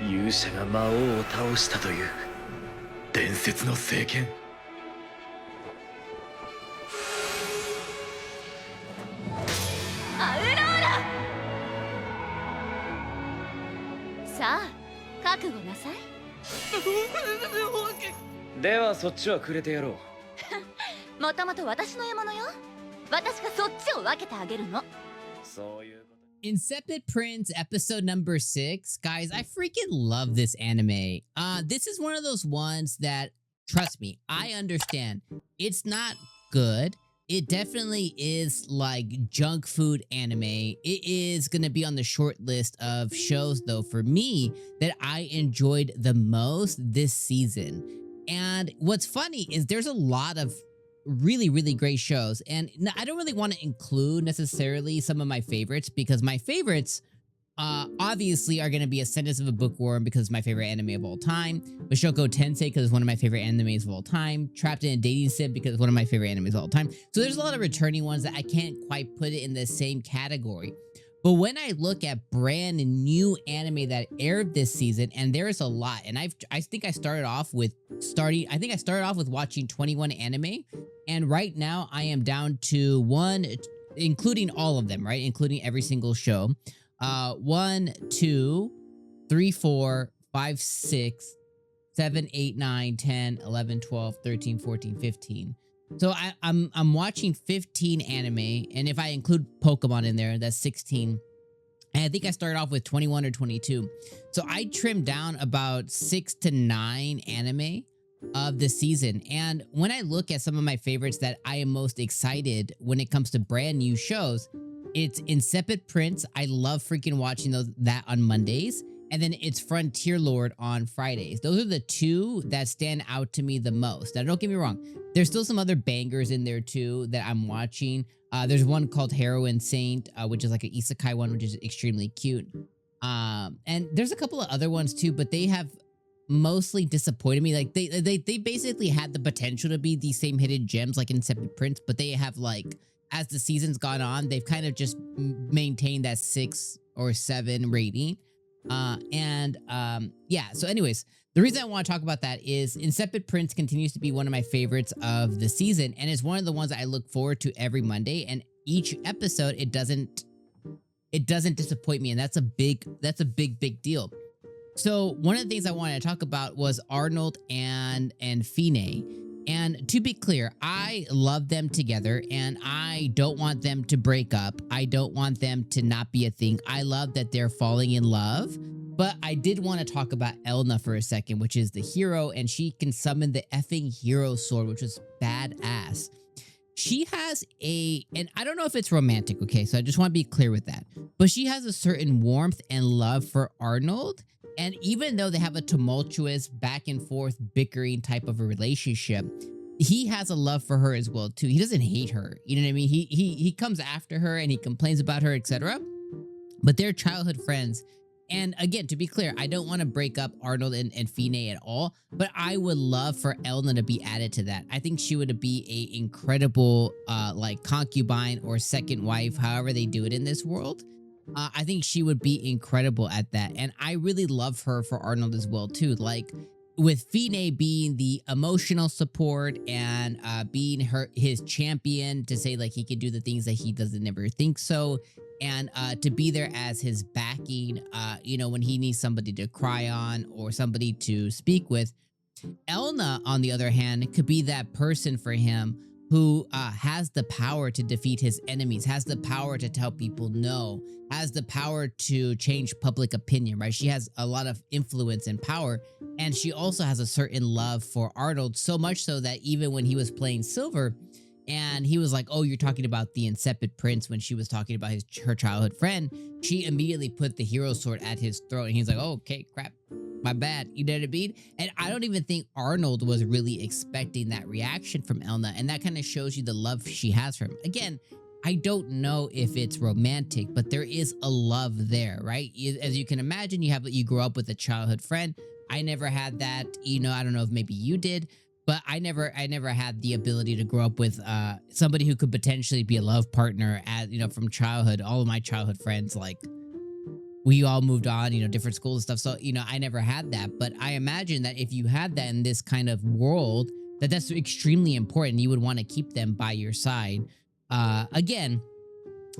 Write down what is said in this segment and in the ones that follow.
勇者が魔王を倒したという伝説の聖剣。アウローラ。さあ、覚悟なさい。ではそっちはくれてやろう。もともと私の獲物よ。私がそっちを分けてあげるの。そういうこと。Insipid Prince episode number 6. Guys, I freaking love this anime. This is one of those ones that, trust me, I understand. It's not good. It definitely is like junk food anime. It is gonna be on the short list of shows though for me that I enjoyed the most this season. And what's funny is there's a lot of really great shows, and I don't really want to include necessarily some of my favorites because my favorites obviously are going to be Ascendance of a Bookworm because it's my favorite anime of all time, 𝐒𝐻𝐿 Tensei because it's one of my favorite animes of all time, Trapped in a Dating Sim because it's one of my favorite animes of all time. So there's a lot of returning ones that I can't quite put it in the same category. But when I look at brand new anime that aired this season, and there's a lot, and I think I started off with watching 21 anime, and right now I am down to one, including all of them, right? Including every single show. 1, 2, 3, 4, 5, 6, 7, 8, 9, 10, 11, 12, 13, 14, 15. So I'm watching 15 anime, and if I include Pokemon in there, that's 16. And I think I started off with 21 or 22. So I trimmed down about 6 to 9 anime of the season. And when I look at some of my favorites that I am most excited when it comes to brand new shows, it's Insipid Prince. I love freaking watching that on Mondays. And then it's Frontier Lord on Fridays. Those are the two that stand out to me the most. Now, don't get me wrong. There's still some other bangers in there too that I'm watching. There's one called Heroine Saint, which is like an isekai one, which is extremely cute. And there's a couple of other ones too, but they have mostly disappointed me. Like they basically had the potential to be these same hidden gems like Insipid Prince, but they have like, as the season's gone on, they've kind of just maintained that 6 or 7 rating. Yeah, so anyways, the reason I want to talk about that is Insipid Prince continues to be one of my favorites of the season, and it's one of the ones I look forward to every Monday, and each episode it doesn't disappoint me, and that's a big deal. So one of the things I wanted to talk about was Arnold and 𝐜𝐴. And to be clear, I love them together and I don't want them to break up. I don't want them to not be a thing. I love that they're falling in love. But I did want to talk about Elna for a second, which is the hero, and she can summon the effing hero sword, which is badass. She has and I don't know if it's romantic, okay? So I just want to be clear with that. But she has a certain warmth and love for Arnold. And even though they have a tumultuous back and forth bickering type of a relationship, he has a love for her as well too. He doesn't hate her. You know what I mean? He comes after her and he complains about her, etc. But they're childhood friends. And again, to be clear, I don't want to break up Arnold and 𝐜𝐴 at all, but I would love for Elna to be added to that. I think she would be a incredible like concubine or second wife, however they do it in this world. I think she would be incredible at that. And I really love her for Arnold as well too. Like with 𝐜𝐴 being the emotional support and being his champion to say like he can do the things that he doesn't ever think so. And to be there as his backing, you know, when he needs somebody to cry on or somebody to speak with. Elna, on the other hand, could be that person for him who has the power to defeat his enemies, has the power to tell people no, has the power to change public opinion, right? She has a lot of influence and power, and she also has a certain love for Arnold, so much so that even when he was playing Silver, and he was like, oh, you're talking about the Insipid Prince, when she was talking about her childhood friend, she immediately put the hero sword at his throat, and he's like, oh, okay, crap. My bad, you know what I mean? And I don't even think Arnold was really expecting that reaction from Elna, and that kind of shows you the love she has for him. Again, I don't know if it's romantic, but there is a love there, right? As you can imagine, you grow up with a childhood friend. I never had that, you know, I don't know if maybe you did, but I never had the ability to grow up with somebody who could potentially be a love partner, as you know, from childhood. All of my childhood friends, like, we all moved on, you know, different schools and stuff. So, you know, I never had that. But I imagine that if you had that in this kind of world, that's extremely important. You would want to keep them by your side. Again,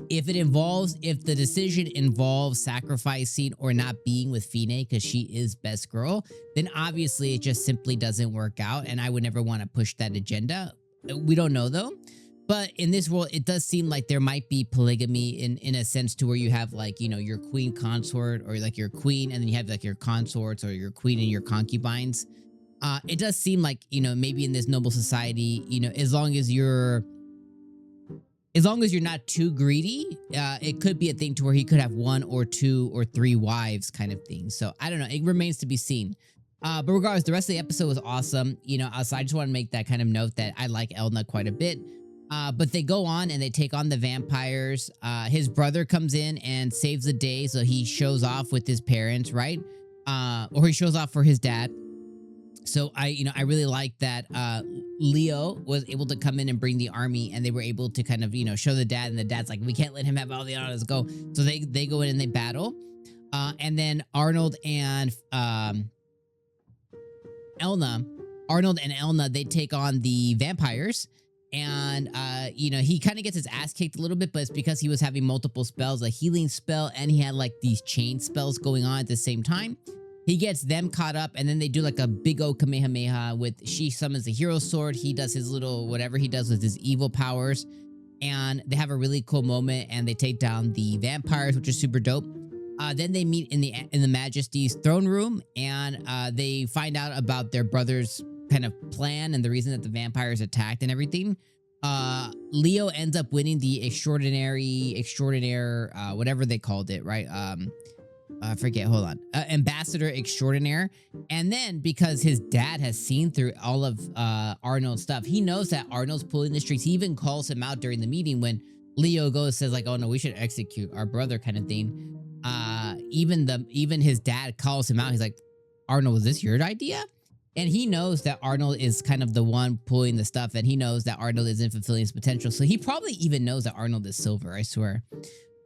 if the decision involves sacrificing or not being with Fine because she is best girl, then obviously it just simply doesn't work out. And I would never want to push that agenda. We don't know though. But in this world, it does seem like there might be polygamy in a sense to where you have like, you know, your queen consort or like your queen, and then you have like your consorts or your queen and your concubines. It does seem like, you know, maybe in this noble society, you know, as long as you're not too greedy, it could be a thing to where he could have 1 or 2 or 3 wives kind of thing. So I don't know. It remains to be seen. But regardless, the rest of the episode was awesome. You know, so I just want to make that kind of note that I like Elna quite a bit. But they go on and they take on the vampires. His brother comes in and saves the day. So he shows off with his parents, right? Or he shows off for his dad. So I really like that Leo was able to come in and bring the army, and they were able to kind of, you know, show the dad, and the dad's like, we can't let him have all the honor, let's go. So they go in and they battle. And then Arnold and Elna, they take on the vampires. And, you know, he kind of gets his ass kicked a little bit, but it's because he was having multiple spells, a healing spell, and he had like these chain spells going on at the same time. He gets them caught up, and then they do like a big old Kamehameha she summons the hero sword. He does his little, whatever he does with his evil powers, and they have a really cool moment, and they take down the vampires, which is super dope. Then they meet in the Majesty's throne room, and they find out about their brother's kind of plan and the reason that the vampires attacked and everything. Leo ends up winning the extraordinaire, whatever they called it, right? I forget, hold on. Ambassador extraordinaire. And then because his dad has seen through all of Arnold's stuff, he knows that Arnold's pulling the strings. He even calls him out during the meeting when Leo says like, oh no, we should execute our brother kind of thing. Even his dad calls him out. He's like, Arnold, was this your idea? And he knows that Arnold is kind of the one pulling the stuff, and he knows that Arnold isn't fulfilling his potential. So he probably even knows that Arnold is silver, I swear.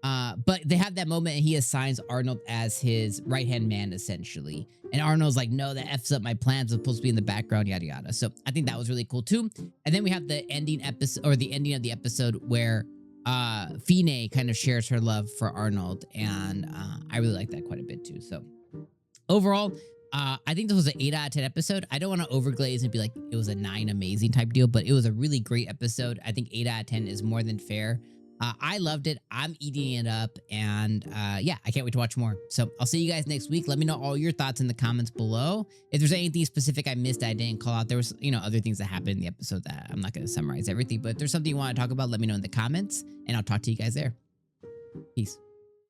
But they have that moment, and he assigns Arnold as his right-hand man, essentially. And Arnold's like, no, that F's up my plans. It's supposed to be in the background, yada, yada. So I think that was really cool, too. And then we have the ending episode, or the ending of the episode where Fine kind of shares her love for Arnold. And I really like that quite a bit, too. So overall, I think this was an 8 out of 10 episode. I don't want to overglaze and be like it was a 9 amazing type deal, but it was a really great episode. I think 8 out of 10 is more than fair. I loved it. I'm eating it up, and yeah, I can't wait to watch more. So I'll see you guys next week. Let me know all your thoughts in the comments below. If there's anything specific I missed that I didn't call out, there was, you know, other things that happened in the episode that I'm not going to summarize everything, but if there's something you want to talk about, let me know in the comments, and I'll talk to you guys there. Peace.